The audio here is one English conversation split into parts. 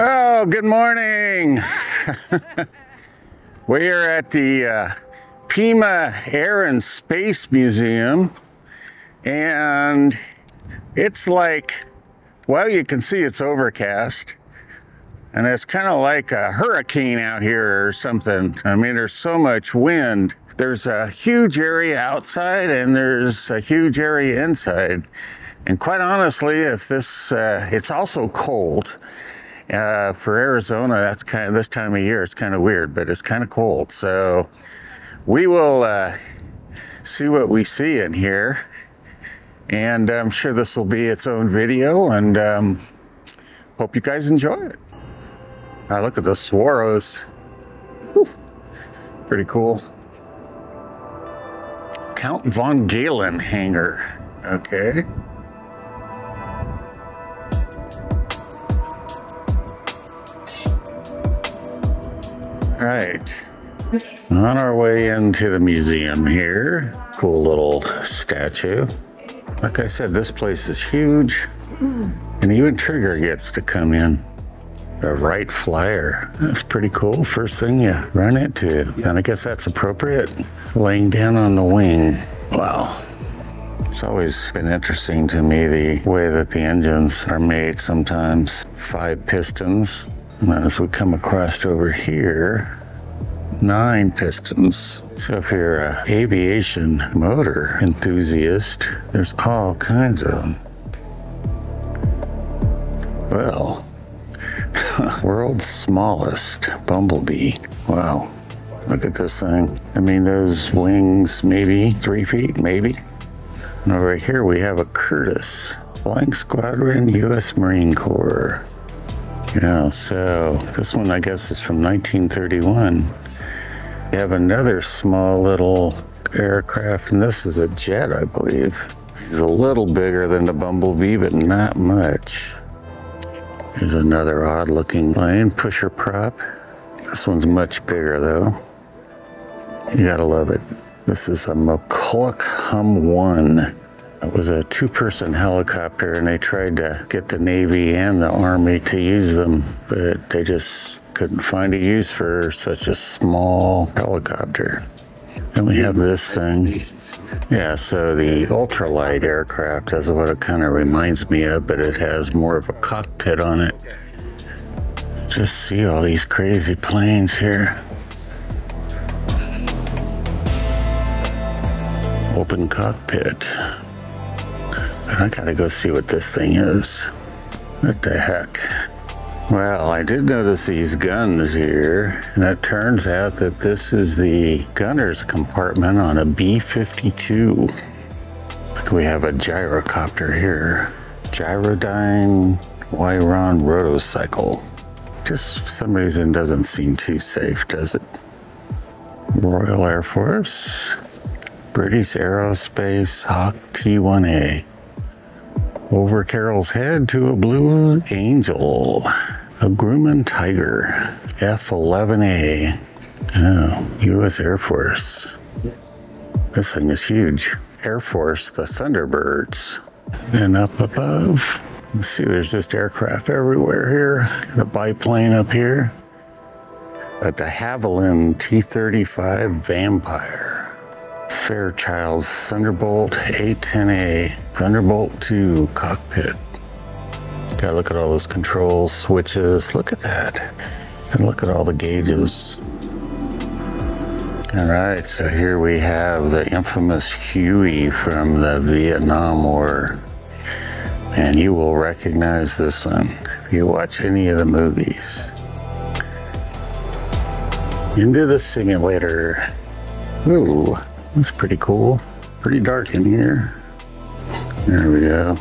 Oh, good morning. We are at the Pima Air and Space Museum, and it's like, well, you can see it's overcast, and it's kind of like a hurricane out here or something. I mean, there's so much wind. There's a huge area outside, and there's a huge area inside. And quite honestly, if this, it's also cold. For Arizona, that's kind of, this time of year, it's kind of weird, but it's kind of cold. So we will see what we see in here. And I'm sure this will be its own video, and hope you guys enjoy it. Look at the swallows. Whew. Pretty cool. Count von Galen hangar. Okay. All right, on our way into the museum here. Cool little statue. Like I said, this place is huge, and even Trigger gets to come in. A Wright Flyer. That's pretty cool. First thing you run into, and I guess that's appropriate. Laying down on the wing. Wow. It's always been interesting to me the way that the engines are made sometimes. 5 pistons. And as we come across over here, 9 pistons. So if you're an aviation motor enthusiast, there's all kinds of them. Well, world's smallest bumblebee. Wow, look at this thing. I mean, those wings, maybe 3 feet, maybe. And over here we have a Curtiss, Flying Squadron, U.S. Marine Corps. Yeah, so this one I guess is from 1931. You have another small little aircraft, and this is a jet, I believe. It's a little bigger than the Bumblebee, but not much. Here's another odd looking plane, pusher prop. This one's much bigger though. You gotta love it. This is a McCulloch Hum-1. It was a 2-person helicopter, and they tried to get the Navy and the Army to use them, but they just couldn't find a use for such a small helicopter. And we have this thing. Yeah, so the ultralight aircraft is what it kind of reminds me of, but it has more of a cockpit on it. Just see all these crazy planes here. Open cockpit. I gotta go see what this thing is. What the heck? Well, I did notice these guns here, and it turns out that this is the gunner's compartment on a B-52. Look, we have a gyrocopter here. Gyrodyne Wyron rotocycle. Just for some reason doesn't seem too safe, does it? Royal Air Force. British Aerospace Hawk T-1A. Over Carroll's head to a Blue Angel. A Grumman Tiger. F-11A. Oh, U.S. Air Force. This thing is huge. Air Force, the Thunderbirds. And up above, let's see, there's just aircraft everywhere here. Got a biplane up here. Got the Havilland T-35 Vampire. Fairchild's Thunderbolt A-10A, Thunderbolt 2 cockpit. Gotta look at all those controls, switches, look at that. And look at all the gauges. All right, so here we have the infamous Huey from the Vietnam War. And you will recognize this one if you watch any of the movies. Into the simulator. Ooh. That's pretty cool. Pretty dark in here. There we go.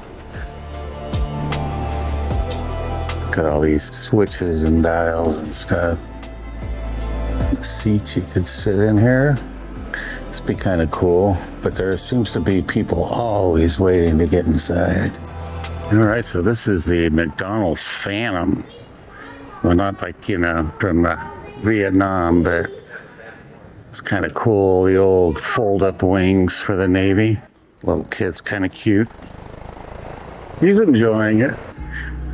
Look at all these switches and dials and stuff. Seats you could sit in here. This would be kind of cool, but there seems to be people always waiting to get inside. All right, so this is the McDonald's Phantom. Well, not like, you know, from Vietnam, but it's kind of cool, the old fold-up wings for the Navy. Little kid's kind of cute. He's enjoying it.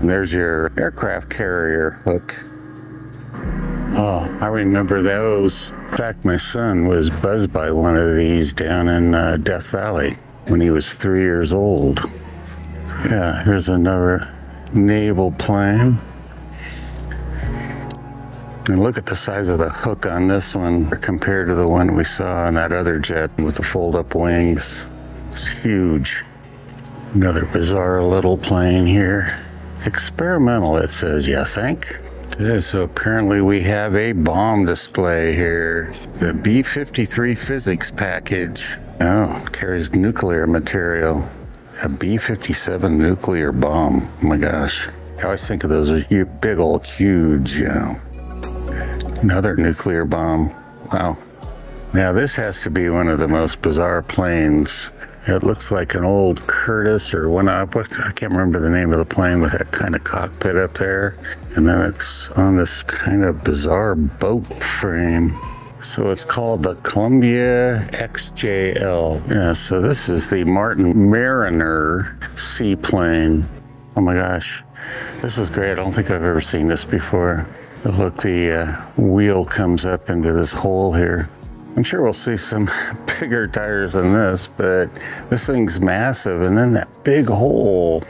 And there's your aircraft carrier hook. Oh, I remember those. In fact, my son was buzzed by one of these down in Death Valley when he was 3 years old. Yeah, here's another naval plane. And look at the size of the hook on this one compared to the one we saw on that other jet with the fold-up wings. It's huge. Another bizarre little plane here. Experimental, it says, you think? Okay, so apparently we have a bomb display here. The B-53 physics package. Oh, carries nuclear material. A B-57 nuclear bomb. Oh my gosh. I always think of those as big old huge, you know. Another nuclear bomb. Wow. Now this has to be one of the most bizarre planes. It looks like an old Curtiss or one up. I can't remember the name of the plane with that kind of cockpit up there. And then it's on this kind of bizarre boat frame. So it's called the Columbia XJL. Yeah, so this is the Martin Mariner seaplane. Oh my gosh, this is great. I don't think I've ever seen this before. But look, the wheel comes up into this hole here. I'm sure we'll see some bigger tires than this, but this thing's massive. And then that big hole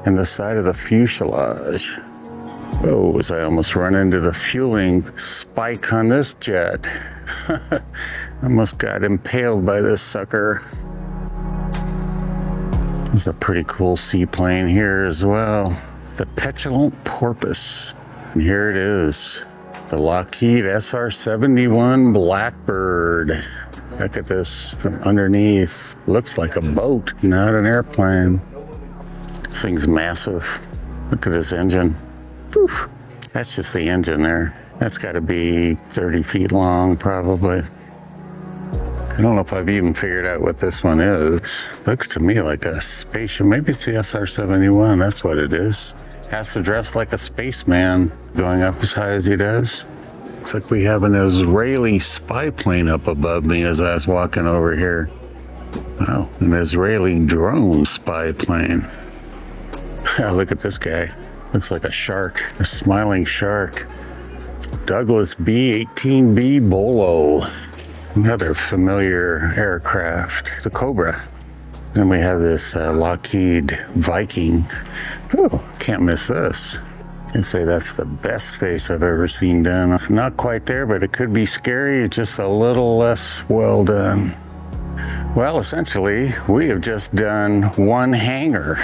in the side of the fuselage. Oh, as I almost run into the fueling spike on this jet. Almost got impaled by this sucker. There's a pretty cool seaplane here as well. The Petulant Porpoise. And here it is. The Lockheed SR-71 Blackbird. Look at this from underneath. Looks like a boat, not an airplane. This thing's massive. Look at this engine. Oof. That's just the engine there. That's got to be 30 feet long, probably. I don't know if I've even figured out what this one is. Looks to me like a spaceship. Maybe it's the SR-71. That's what it is. Has to dress like a spaceman, going up as high as he does. Looks like we have an Israeli spy plane up above me as I was walking over here. Wow, an Israeli drone spy plane. Look at this guy. Looks like a shark, a smiling shark. Douglas B-18B Bolo. Another familiar aircraft, the Cobra. Then we have this Lockheed Viking. Oh, can't miss this. I'd say that's the best face I've ever seen done. Not quite there, but it could be scary, just a little less well done. Well, essentially, we have just done one hangar.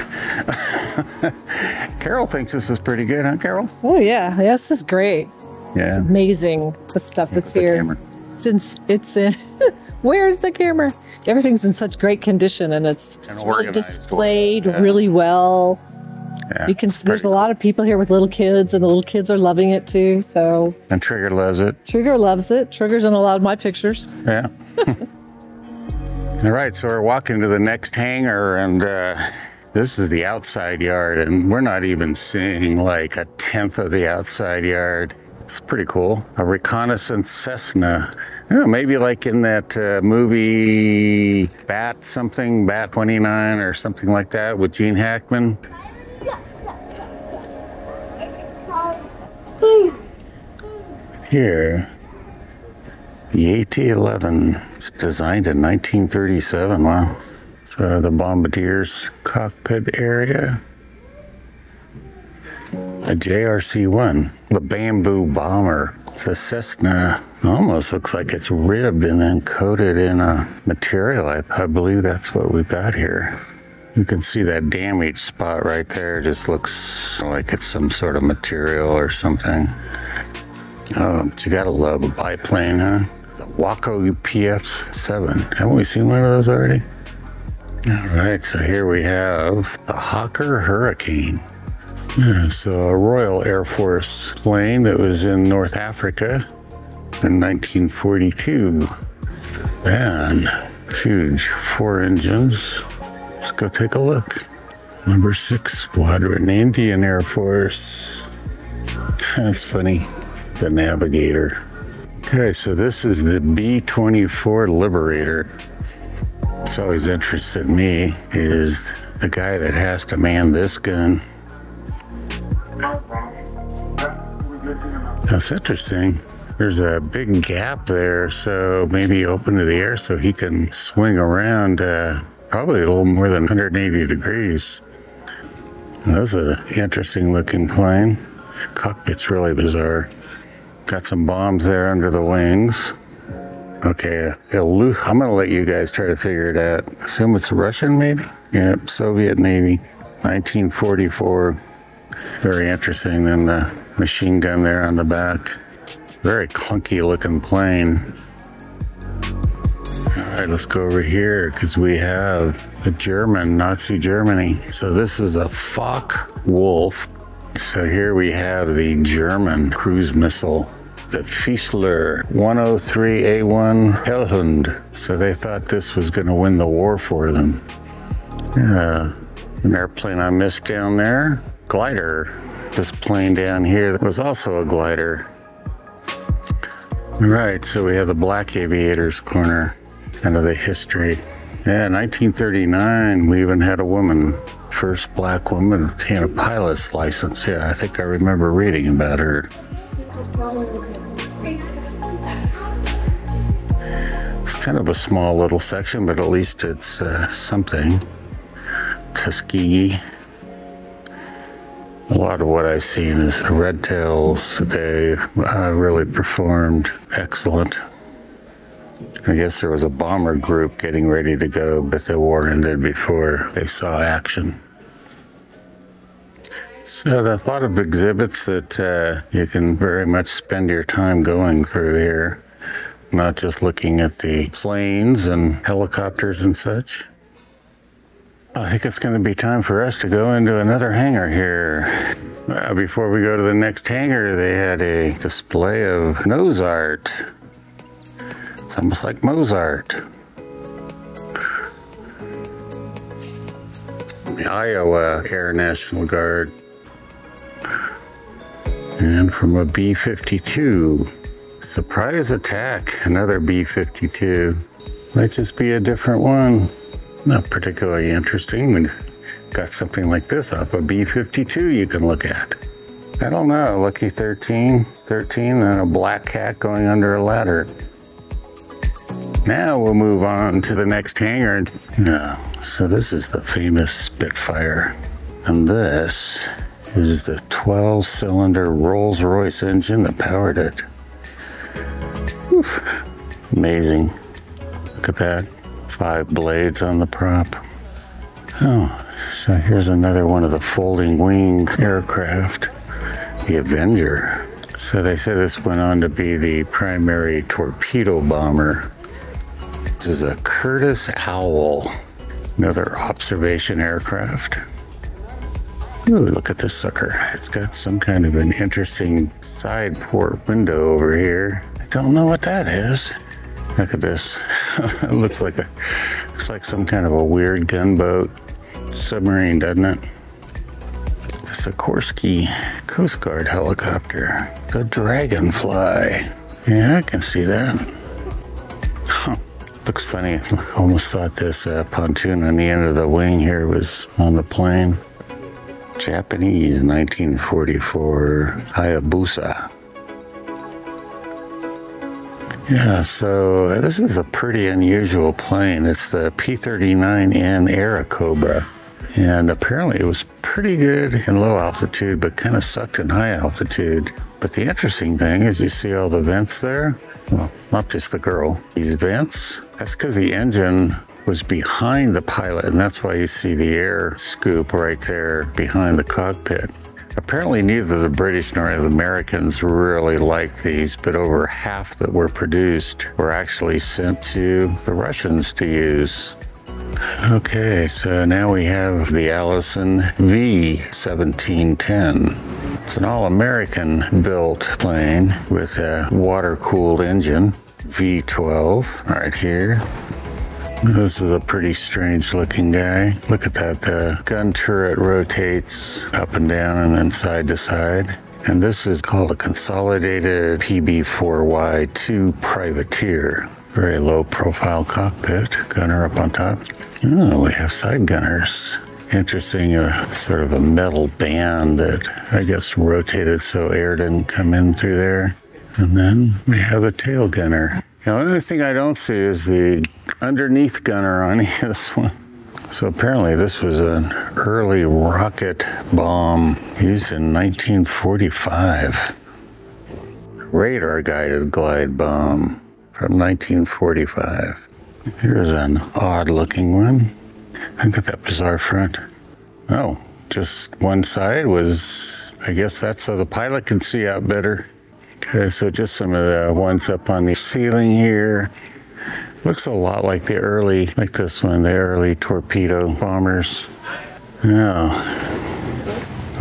Carol thinks this is pretty good, huh, Carol? Oh, yeah. This is great. Yeah. Amazing, the stuff that's here. Camera. Since it's in, where's the camera? Everything's in such great condition and it's just really displayed really well. Yeah, you can. There's a lot of people here with little kids, and the little kids are loving it too. So. And Trigger loves it. Trigger loves it. Trigger's in a lot of my pictures. Yeah. All right, so we're walking to the next hangar, and this is the outside yard, and we're not even seeing like a tenth of the outside yard. It's pretty cool. A reconnaissance Cessna. Yeah, maybe like in that movie Bat 29 or something like that with Gene Hackman. Here, the AT-11 is designed in 1937. Wow. So the Bombardier's cockpit area. A JRC-1, the Bamboo Bomber. It's a Cessna. Almost looks like it's ribbed and then coated in a material. I believe that's what we've got here. You can see that damaged spot right there. It just looks like it's some sort of material or something. Oh, but you gotta love a biplane, huh? The Waco PF-7. Haven't we seen one of those already? All right, so here we have the Hawker Hurricane. Yeah, so a Royal Air Force plane that was in North Africa in 1942. And huge 4 engines. Let's go take a look. Number 6 Squadron, Indian Air Force. That's funny. The Navigator. Okay, so this is the B-24 Liberator. What's always interested me is the guy that has to man this gun. That's interesting. There's a big gap there, so maybe open to the air so he can swing around probably a little more than 180 degrees. That's an interesting looking plane. Cockpit's really bizarre. Got some bombs there under the wings. Okay, I'm gonna let you guys try to figure it out. Assume it's Russian, maybe? Yep, Soviet Navy, 1944. Very interesting. Then the machine gun there on the back. Very clunky looking plane. All right, let's go over here because we have a German, Nazi Germany. So this is a Focke-Wulf. So here we have the German cruise missile, the Fischler 103A1 Hellhund. So they thought this was going to win the war for them. An airplane I missed down there. Glider. This plane down here was also a glider. All right, so we have the Black Aviators corner, kind of the history. Yeah, 1939, we even had a woman, first black woman to obtain a pilot's license. Yeah, I think I remember reading about her. It's kind of a small little section, but at least it's something. Tuskegee. A lot of what I've seen is the red tails. They really performed excellent. I guess there was a bomber group getting ready to go, but the war ended before they saw action. So there's a lot of exhibits that you can very much spend your time going through here, not just looking at the planes and helicopters and such. I think it's going to be time for us to go into another hangar here. Before we go to the next hangar, they had a display of nose art. It's almost like Mozart. The Iowa Air National Guard. And from a B-52. Surprise attack, another B-52. Might just be a different one. Not particularly interesting. We've got something like this off a B-52 you can look at. I don't know, lucky 13, and a black cat going under a ladder. Now we'll move on to the next hangar. So this is the famous Spitfire. And this is the 12-cylinder Rolls-Royce engine that powered it. Oof. Amazing. Look at that. 5 blades on the prop. Oh, so here's another one of the folding wing aircraft, the Avenger. So they say this went on to be the primary torpedo bomber. This is a Curtiss Owl, another observation aircraft. Ooh, look at this sucker. It's got some kind of an interesting side port window over here. I don't know what that is. Look at this. It looks like some kind of a weird gunboat submarine, doesn't it? The Sikorsky Coast Guard helicopter. The Dragonfly. Yeah, I can see that. Huh. Looks funny. I almost thought this pontoon on the end of the wing here was on the plane. Japanese 1944 Hayabusa. Yeah, so this is a pretty unusual plane. It's the P-39N Airacobra. And apparently it was pretty good in low altitude, but kind of sucked in high altitude. But the interesting thing is you see all the vents there? Well, not just the girl. These vents, that's because the engine was behind the pilot, and that's why you see the air scoop right there behind the cockpit. Apparently neither the British nor the Americans really liked these, but over half that were produced were actually sent to the Russians to use. Okay, so now we have the Allison V-1710. It's an all-American built plane with a water-cooled engine, V12, right here. This is a pretty strange looking guy. Look at that, the gun turret rotates up and down and then side to side. And this is called a consolidated PB4Y2 privateer. Very low profile cockpit, gunner up on top. Oh, we have side gunners. Interesting, sort of a metal band that I guess rotated so air didn't come in through there. And then we have a tail gunner. The only thing I don't see is the underneath gunner on this one. So apparently this was an early rocket bomb used in 1945. Radar guided glide bomb from 1945. Here's an odd looking one. I think that was our front. Oh, just one side was, I guess that's so the pilot can see out better. Okay, so just some of the ones up on the ceiling here. Looks a lot like the early, like this one, the early torpedo bombers. Yeah.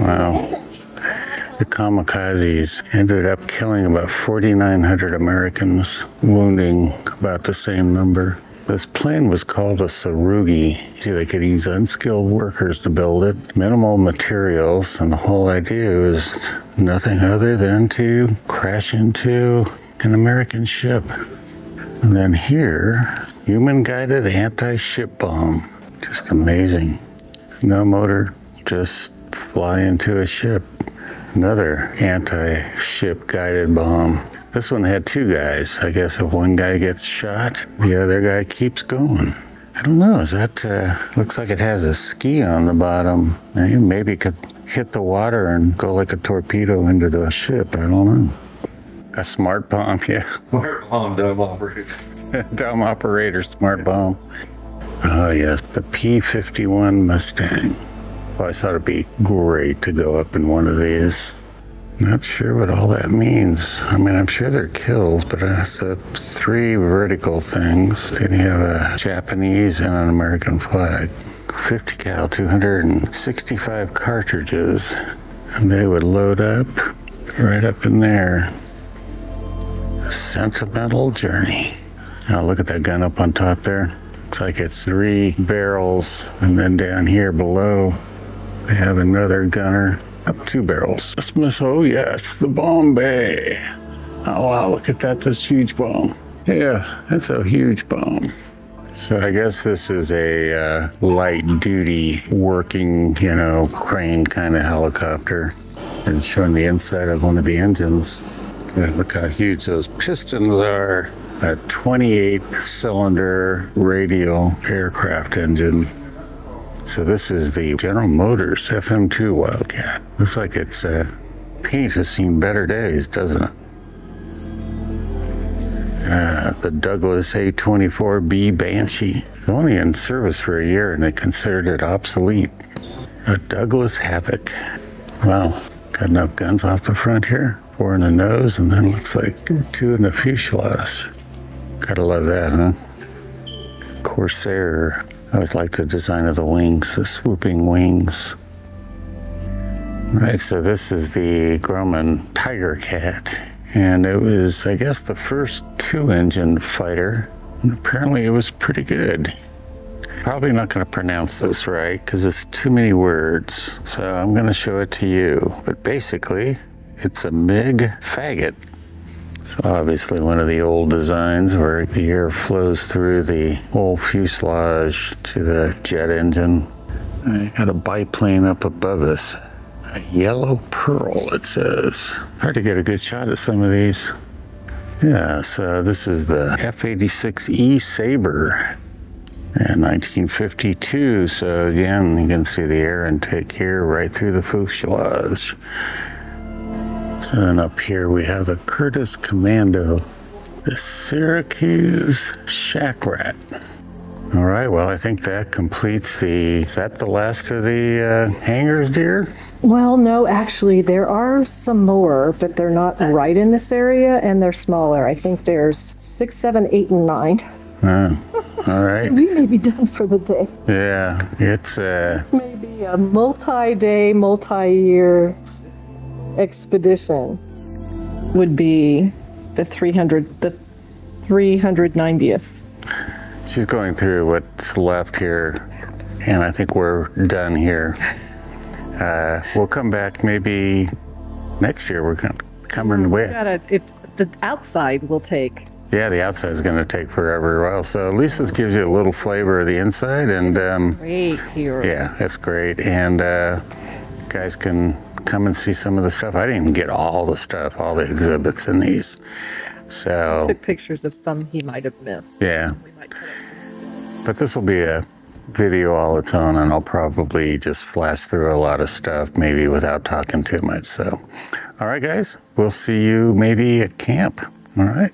Wow. The kamikazes ended up killing about 4,900 Americans, wounding about the same number. This plane was called a sarugi. See, they could use unskilled workers to build it, minimal materials, and the whole idea was nothing other than to crash into an American ship. And then here, human-guided anti-ship bomb. Just amazing. No motor, just fly into a ship. Another anti-ship guided bomb. This one had two guys. I guess if one guy gets shot, the other guy keeps going. I don't know, is that, looks like it has a ski on the bottom. Maybe it could hit the water and go like a torpedo into the ship, I don't know. A smart bomb, yeah. Smart bomb, dumb operator. Dumb operator, smart bomb. Oh yes, the P-51 Mustang. Well, I thought it'd be great to go up in one of these. Not sure what all that means. I mean, I'm sure they're kills, but it's the three vertical things. Then you have a Japanese and an American flag. 50 cal, 265 cartridges. And they would load up right up in there. A sentimental journey. Now look at that gun up on top there. Looks like it's 3 barrels, and then down here below, they have another gunner. Up 2 barrels. Oh yeah, it's the Bombay. Oh wow, look at that, this huge bomb. Yeah, that's a huge bomb. So I guess this is a light duty working, you know, crane kind of helicopter. And showing the inside of one of the engines. And look how huge those pistons are. A 28-cylinder radial aircraft engine. So this is the General Motors FM2 Wildcat. Looks like its paint has seen better days, doesn't it? The Douglas A24B Banshee. It's only in service for a year and they considered it obsolete. A Douglas Havoc. Wow, got enough guns off the front here. 4 in the nose and then looks like 2 in the fuselage. Gotta love that, huh? Corsair. I always like the design of the wings, the swooping wings. Right, so this is the Grumman Tiger Cat. And it was, I guess, the first 2-engine fighter. And apparently it was pretty good. Probably not going to pronounce this right because it's too many words. So I'm going to show it to you. But basically, it's a MiG faggot. So obviously one of the old designs where the air flows through the old fuselage to the jet engine. I got a biplane up above us. A yellow pearl, it says. Hard to get a good shot at some of these. Yeah, so this is the F-86E Sabre. And 1952, so again, you can see the air intake here right through the fuselage. So then up here we have the Curtiss Commando, the Syracuse Shack Rat. All right, well, I think that completes the, is that the last of the hangars, dear? Well, no, actually, there are some more, but they're not right in this area, and they're smaller. I think there's 6, 7, 8, and 9. All right. We may be done for the day. Yeah, it's This may be a multi-day, multi-year expedition. Would be the 390th. She's going through what's left here, and I think we're done here. We'll come back maybe next year. We're coming away. The outside will take Yeah, the outside is going to take forever. Well, so at least this gives you a little flavor of the inside, and Great here. yeah, it's great. And guys can come and see some of the stuff. I didn't even get all the stuff, all the exhibits in these. So Took pictures of some he might have missed. yeah, We might put up some still. but this will be a video all its own, and I'll probably just flash through a lot of stuff, maybe without talking too much. So, all right, guys, we'll see you maybe at camp. All right.